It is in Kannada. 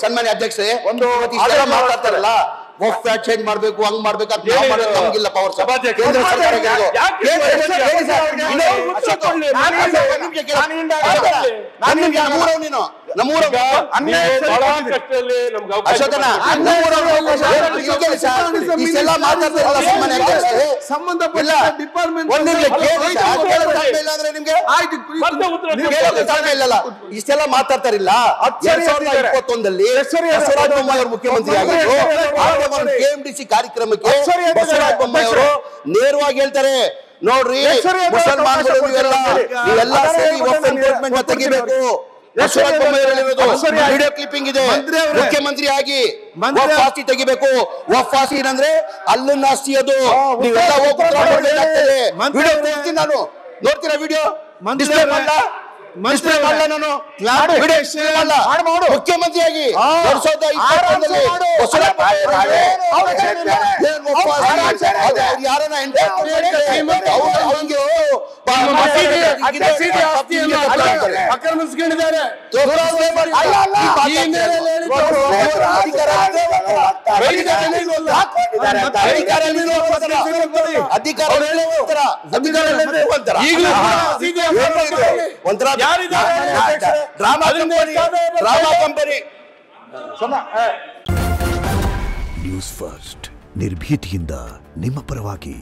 ಸನ್ಮಾನ್ಯ ಅಧ್ಯಕ್ಷರೇ, ಮಾತಾಡ್ತಾರಲ್ಲ ಚೇಂಜ್ ಮಾಡ್ಬೇಕು, ಹಂಗ್ ಮಾಡ್ಬೇಕು ಅಂತ ನಮ್ಗಿಲ್ಲ ಪವರ್. ಕೇಂದ್ರ ಸರ್ಕಾರ ಇಷ್ಟೆಲ್ಲ ಮಾತಾಡ್ತಾರಿಲ್ಲ. 2021 ಬಸವರಾಜ ಬೊಮ್ಮಾಯಿ ಅವರು ಮುಖ್ಯಮಂತ್ರಿ ಆಗಿದ್ರು. KMDC ಕಾರ್ಯಕ್ರಮಕ್ಕೆ ಬಸವರಾಜ ಬೊಮ್ಮಾಯಿ ಅವರು ನೇರವಾಗಿ ಹೇಳ್ತಾರೆ, ನೋಡ್ರಿ ಮುಸಲ್ಮಾನರು ನೀವೆಲ್ಲ ಸೇರಿ ಎನ್ಫೋರ್ಸ್ಮೆಂಟ್ ತೆಗಿಬೇಕು. ಬಸವರಾಜ ಬೊಮ್ಮಾಯಿ ವಿಡಿಯೋ ಕ್ಲಿಪ್ಪಿಂಗ್ ಇದೆ. ಮುಖ್ಯಮಂತ್ರಿ ಆಗಿ ವಫಾಸಿ ತೆಗಿಬೇಕು. ವಫಾಸಿ ಏನಂದ್ರೆ ಅಲ್ಲನ್ನ ಆಸ್ತಿ, ಅದು ನೀವೆಲ್ಲ ಹೋಗ್ಬೇಕಾಗ್ತದೆ. ವಿಡಿಯೋ ತೋರಿಸ್ತೀನಿ ನಾನು, ನೋಡ್ತೀರಾ ವಿಡಿಯೋ? ಡಿಸ್ಪ್ಲೇ ಮಾಡಲ್ಲ ನಾನು, ಮುಖ್ಯಮಂತ್ರಿಯಾಗಿ 2021 ಒಂಥರ ಡ್ರಾಮಾ ಕಂಪನಿ. ನ್ಯೂಸ್ ಫಸ್ಟ್ ನಿರ್ಭೀತಿಯಿಂದ ನಿಮ್ಮ ಪರವಾಗಿ.